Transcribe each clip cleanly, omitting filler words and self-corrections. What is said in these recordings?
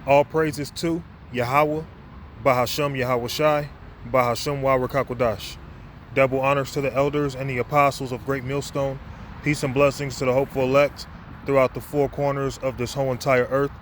All praises to Yahweh, Bahashem Yahweh Shai, Bahashem Wawakakodash. Double honors to the elders and the apostles of Great Millstone. Peace and blessings to the hopeful elect throughout the four corners of this whole entire earth,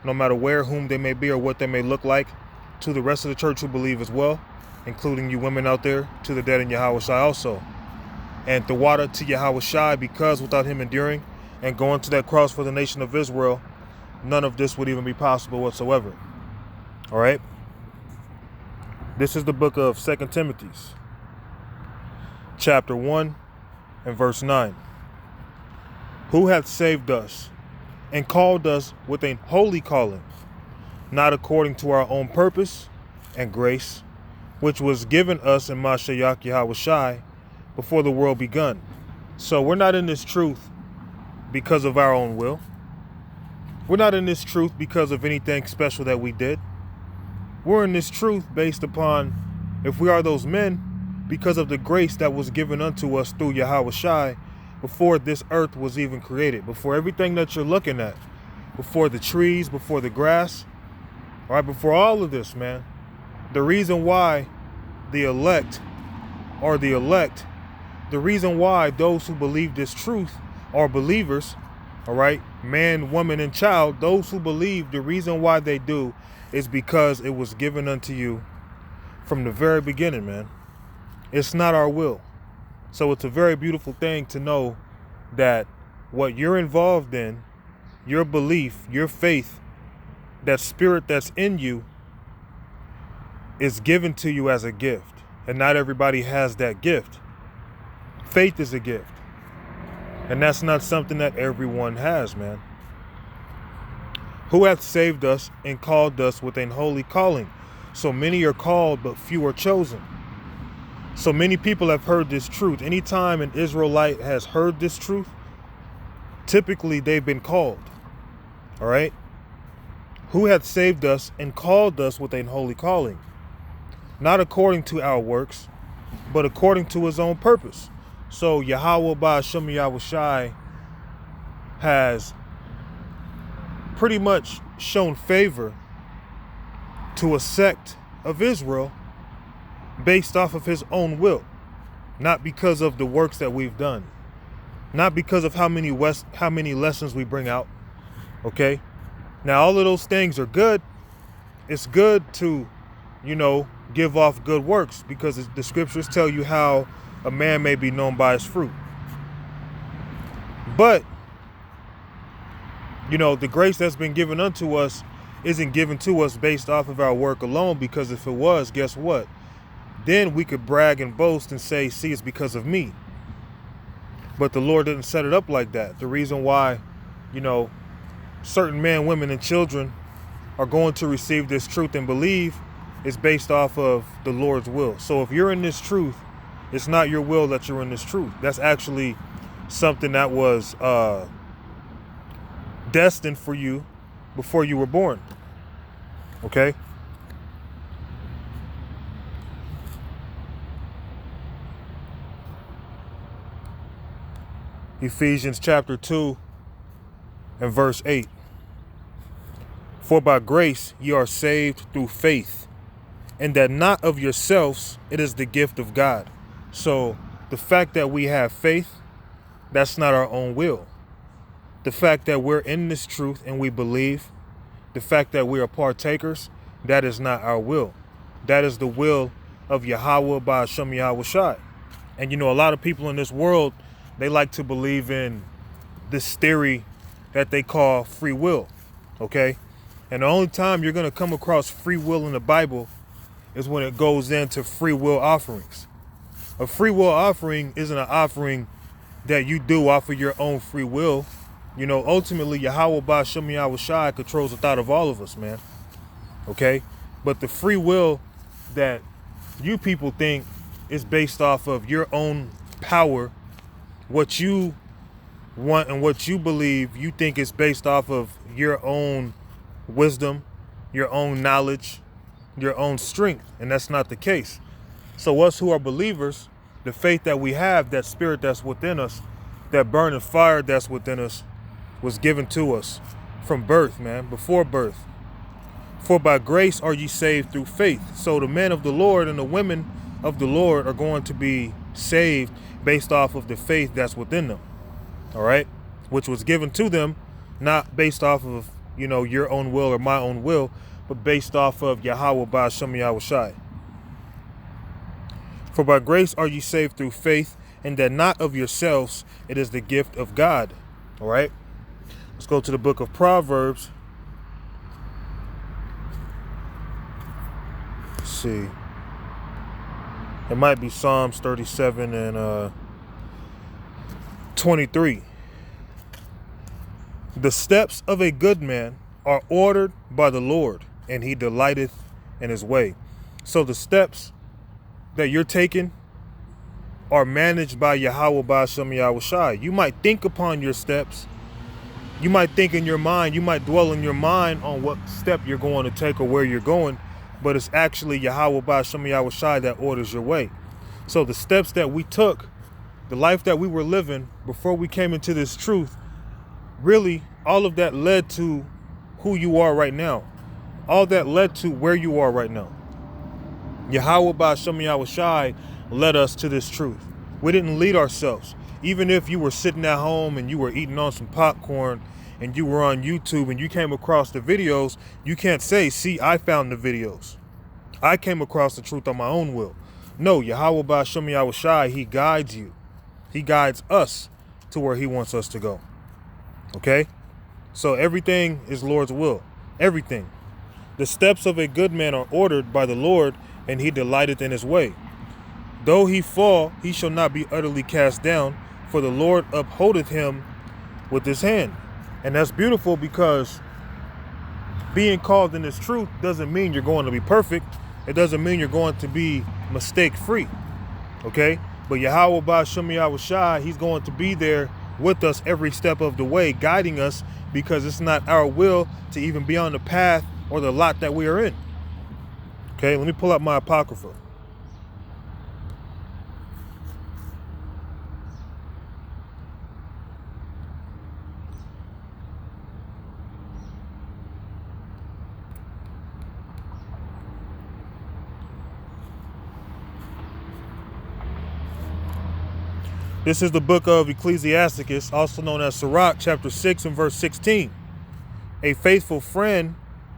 no matter where, whom they may be, or what they may look like. To the rest of the church who believe as well, including you women out there, to the dead in Yahweh Shai also. And the water to Yahweh Shai, because without him enduring and going to that cross for the nation of Israel, none of this would even be possible whatsoever. All right. This is the book of 2 Timothy, chapter 1 and verse 9. Who hath saved us and called us with a holy calling, not according to our own purpose and grace, which was given us in Mashiach Yahweh Shai before the world begun. So we're not in this truth because of our own will. We're not in this truth because of anything special that we did. We're in this truth based upon, if we are those men, because of the grace that was given unto us through Yahweh Shai before this earth was even created, before everything that you're looking at, before the trees, before the grass, all right, before all of this, man. The reason why the elect are the elect, the reason why those who believe this truth are believers, all right, man, woman, and child, those who believe, the reason why they do is because it was given unto you from the very beginning, man. It's not our will. So it's a very beautiful thing to know that what you're involved in, your belief, your faith, that spirit that's in you is given to you as a gift. And not everybody has that gift. Faith is a gift. And that's not something that everyone has, man. Who hath saved us and called us with an holy calling? So many are called, but few are chosen. So many people have heard this truth. Anytime an Israelite has heard this truth, typically they've been called. All right? Who hath saved us and called us with an holy calling? Not according to our works, but according to his own purpose. So Yahweh Ba'ashem Yahweh Shai has pretty much shown favor to a sect of Israel based off of his own will, not because of the works that we've done, not because of how many lessons we bring out. Okay, now all of those things are good. It's good to, give off good works, because the scriptures tell you how a man may be known by his fruit. But the grace that's been given unto us isn't given to us based off of our work alone, because if it was, guess what? Then we could brag and boast and say, see, it's because of me. But the Lord didn't set it up like that. The reason why, certain men, women, and children are going to receive this truth and believe is based off of the Lord's will. So if you're in this truth, it's not your will that you're in this truth. That's actually something that was destined for you before you were born. Okay? Ephesians chapter 2 and verse 8. For by grace ye are saved through faith, and that not of yourselves, it is the gift of God. So the fact that we have faith, that's not our own will. The fact that we're in this truth and we believe, the fact that we are partakers, that is not our will. That is the will of Yahweh Ba'ashem Yahweh Shai. And a lot of people in this world, they like to believe in this theory that they call free will. Okay? And the only time you're going to come across free will in the Bible is when it goes into free will offerings. A free will offering isn't an offering that you do off of your own free will. Ultimately, Yahweh Ba'ashem Yahweh Shai controls the thought of all of us, man. Okay? But the free will that you people think is based off of your own power, what you want and what you believe, you think is based off of your own wisdom, your own knowledge, your own strength. And that's not the case. So us who are believers, the faith that we have, that spirit that's within us, that burning fire that's within us, was given to us from birth, man, before birth. For by grace are ye saved through faith. So the men of the Lord and the women of the Lord are going to be saved based off of the faith that's within them. All right, which was given to them, not based off of, your own will or my own will, but based off of Yahweh Ba'ashem Yahushai. For by grace are ye saved through faith, and that not of yourselves, it is the gift of God. All right, let's go to the book of Proverbs. Let's see, it might be Psalms 37 and 23. The steps of a good man are ordered by the Lord, and he delighteth in his way. So the steps that you're taking are managed by Yahweh Ba'ashem Yahushai. You might think upon your steps. You might think in your mind. You might dwell in your mind on what step you're going to take or where you're going. But it's actually Yahweh Ba'ashem Yahushai that orders your way. So the steps that we took, the life that we were living before we came into this truth, really all of that led to who you are right now. All that led to where you are right now. Yahweh Ba'ashem Yahushai led us to this truth. We didn't lead ourselves. Even if you were sitting at home and you were eating on some popcorn and you were on YouTube and you came across the videos, you can't say, see, I found the videos. I came across the truth on my own will. No, Yahweh Ba'ashem Yahushai, he guides you. He guides us to where he wants us to go. Okay? So everything is Lord's will. Everything. The steps of a good man are ordered by the Lord, and he delighteth in his way. Though he fall, he shall not be utterly cast down, for the Lord upholdeth him with his hand. And that's beautiful, because being called in this truth doesn't mean you're going to be perfect. It doesn't mean you're going to be mistake-free. Okay? But Yahweh Ba'ashem Yahushai, he's going to be there with us every step of the way, guiding us, because it's not our will to even be on the path or the lot that we are in. Okay, let me pull up my Apocrypha. This is the book of Ecclesiasticus, also known as Sirach, chapter 6 and verse 16. A faithful friend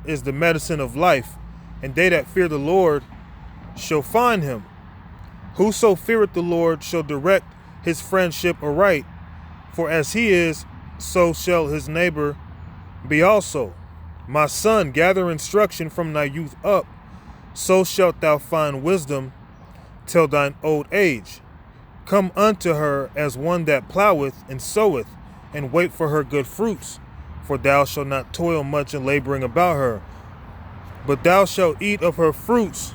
is the medicine of life, and they that fear the Lord shall find him. Whoso feareth the Lord shall direct his friendship aright, for as he is, so shall his neighbor be also. My son, gather instruction from thy youth up, so shalt thou find wisdom till thine old age. Come unto her as one that ploweth and soweth, and wait for her good fruits. For thou shalt not toil much in laboring about her, but thou shalt eat of her fruits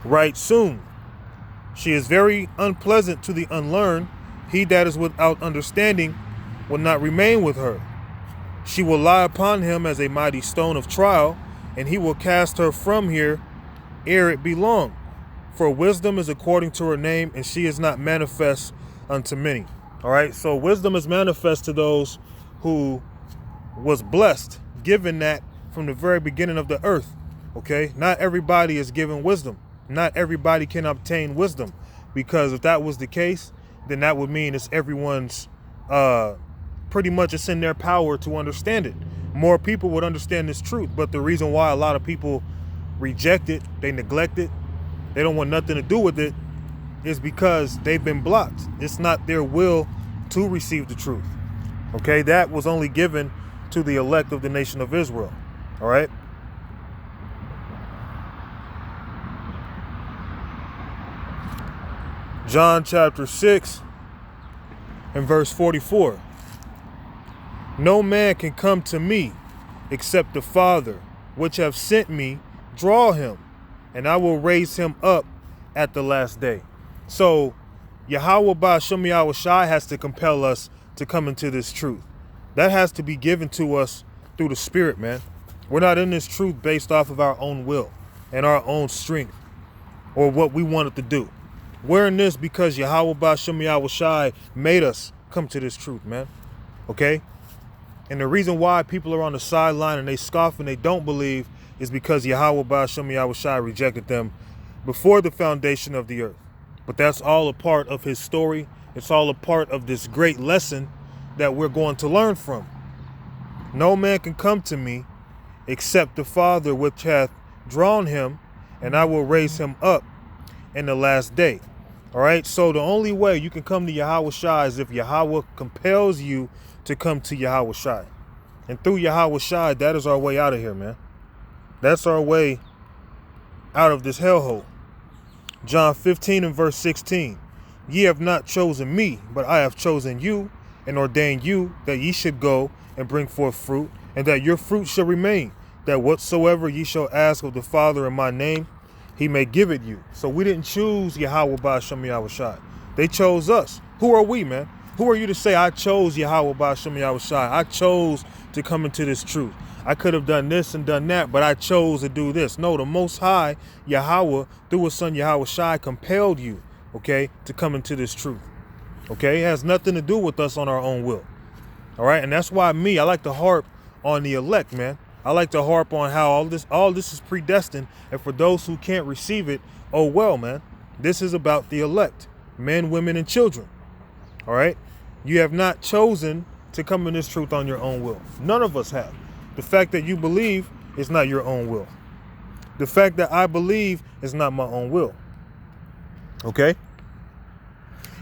right soon. She is very unpleasant to the unlearned. He that is without understanding will not remain with her. She will lie upon him as a mighty stone of trial, and he will cast her from here ere it be long. For wisdom is according to her name, and she is not manifest unto many. All right, so wisdom is manifest to those who was blessed, given that from the very beginning of the earth. Okay, not everybody is given wisdom. Not everybody can obtain wisdom, because if that was the case, then that would mean it's everyone's, pretty much it's in their power to understand it. More people would understand this truth, but the reason why a lot of people reject it, they neglect it, they don't want nothing to do with it, is because they've been blocked. It's not their will to receive the truth. Okay, that was only given to the elect of the nation of Israel. All right. John chapter 6 and verse 44. No man can come to me except the Father, which have sent me, draw him, and I will raise him up at the last day. So Yahweh Ba'ashem Yahushai has to compel us to come into this truth. That has to be given to us through the Spirit, man. We're not in this truth based off of our own will and our own strength or what we wanted to do. We're in this because Yahweh Ba'ashem Yahushai made us come to this truth, man. Okay? And the reason why people are on the sideline and they scoff and they don't believe, is because Yahweh Ba'ashem Yahushai rejected them before the foundation of the earth. But that's all a part of his story. It's all a part of this great lesson that we're going to learn from. No man can come to me except the Father which hath drawn him, and I will raise him up in the last day. All right, so the only way you can come to Yahweh Shai is if Yahweh compels you to come to Yahweh Shai. And through Yahweh Shai, that is our way out of here, man. That's our way out of this hellhole. John 15 and verse 16. Ye have not chosen me, but I have chosen you and ordained you that ye should go and bring forth fruit, and that your fruit shall remain, that whatsoever ye shall ask of the Father in my name, he may give it you. So we didn't choose Yahweh Ba'ashem Yahushai. They chose us. Who are we, man? Who are you to say I chose Yahweh Ba'ashem Yahushai? I chose to come into this truth. I could have done this and done that, but I chose to do this. No, the Most High, Yahweh, through his son Yahweh Shai, compelled you, okay, to come into this truth. Okay, it has nothing to do with us on our own will. All right, and that's why I like to harp on the elect, man. I like to harp on how all this is predestined, and for those who can't receive it, oh well, man. This is about the elect, men, women, and children. All right, you have not chosen to come in this truth on your own will. None of us have. The fact that you believe is not your own will. The fact that I believe is not my own will. Okay?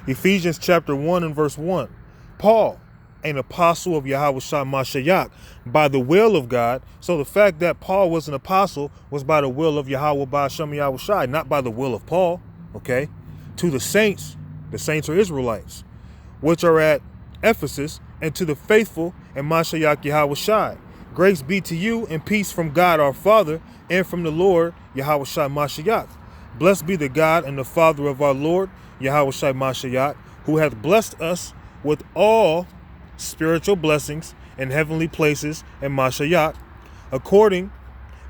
Ephesians chapter 1 and verse 1. Paul, an apostle of Yahweh Shai Mashiach, by the will of God. So the fact that Paul was an apostle was by the will of Yahweh Ba'ashem Yahushai, not by the will of Paul. Okay? To the saints are Israelites, which are at Ephesus, and to the faithful in Mashiach Yahweh Shai. Grace be to you and peace from God our Father and from the Lord Yahweh Shai Mashiach. Blessed be the God and the Father of our Lord Yahweh Shai Mashiach, who hath blessed us with all spiritual blessings in heavenly places in Mashiach, according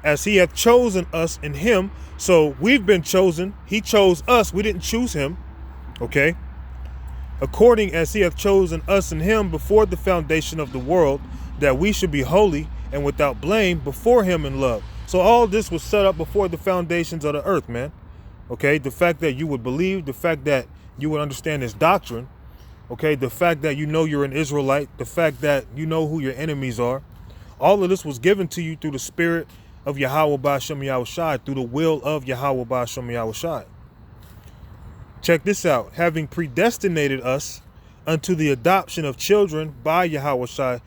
as he hath chosen us in him. So we've been chosen. He chose us. We didn't choose him. Okay? According as he hath chosen us in him before the foundation of the world, that we should be holy and without blame before him in love. So all this was set up before the foundations of the earth, man. Okay, the fact that you would believe, the fact that you would understand this doctrine, okay, the fact that you know you're an Israelite, the fact that you know who your enemies are, all of this was given to you through the spirit of Yahweh Ba'ashem Yahushai, through the will of Yahweh Ba'ashem Yahushai. Check this out. Having predestinated us unto the adoption of children by Yahweh Shai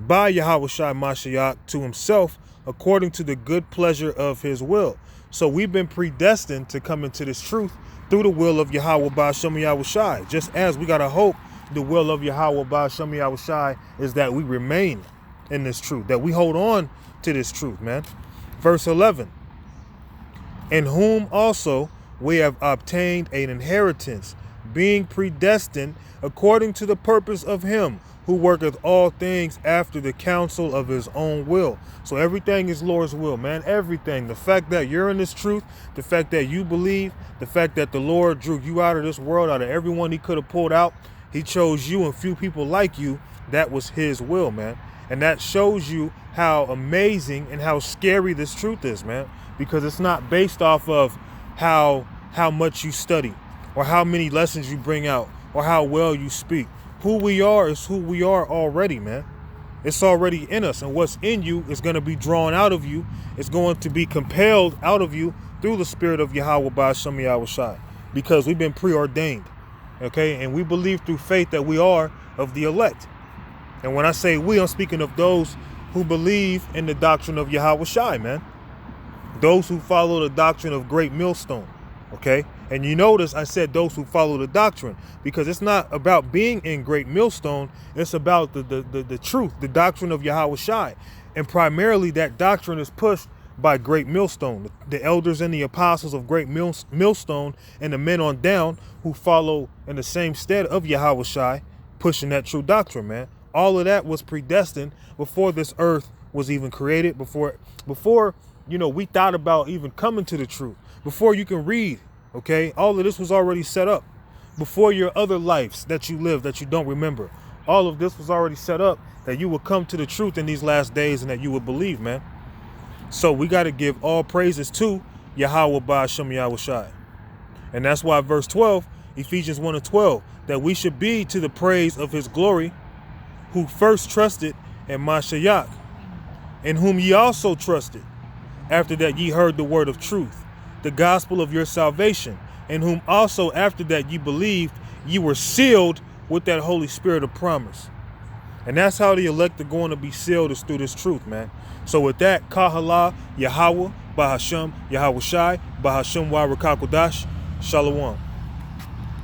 Mashiach to himself, according to the good pleasure of his will. So we've been predestined to come into this truth through the will of Yahweh Ba'ashem Yahushai. Just as we got to hope the will of Yahweh Ba'ashem Yahushai is that we remain in this truth, that we hold on to this truth, man. Verse 11. In whom also we have obtained an inheritance, being predestined according to the purpose of him who worketh all things after the counsel of his own will. So everything is Lord's will, man. Everything. The fact that you're in this truth, the fact that you believe, the fact that the Lord drew you out of this world, out of everyone he could have pulled out, he chose you and few people like you. That was his will, man. And that shows you how amazing and how scary this truth is, man. Because it's not based off of how much you study or how many lessons you bring out or how well you speak. Who we are is who we are already, man. It's already in us, and what's in you is going to be drawn out of you. It's going to be compelled out of you through the spirit of Yahweh Ba'ashem Yahushai, because we've been preordained, okay? And we believe through faith that we are of the elect. And when I say we, I'm speaking of those who believe in the doctrine of Yahweh Shai, man. Those who follow the doctrine of Great Millstone, okay? And you notice I said those who follow the doctrine, because it's not about being in Great Millstone. It's about the truth, the doctrine of Yahweh Shai. And primarily that doctrine is pushed by Great Millstone, the elders and the apostles of Great Millstone, and the men on down who follow in the same stead of Yahweh Shai, pushing that true doctrine, man. All of that was predestined before this earth was even created, before we thought about even coming to the truth, before you can read. Okay, all of this was already set up before your other lives that you live that you don't remember. All of this was already set up that you would come to the truth in these last days and that you would believe, man. So we got to give all praises to Yahweh Ba'ashem Yahweh Shai. And that's why verse 12, Ephesians 1 and 12, that we should be to the praise of his glory, who first trusted in Mashiach, in whom ye also trusted, after that ye heard the word of truth, the gospel of your salvation, in whom also after that ye believed, ye were sealed with that Holy Spirit of promise. And that's how the elect are going to be sealed, is through this truth, man. So with that, Kahala, Yahweh, Bahashem, Yahweh Shai, Bahashem Wa Rakakodash, Shalom.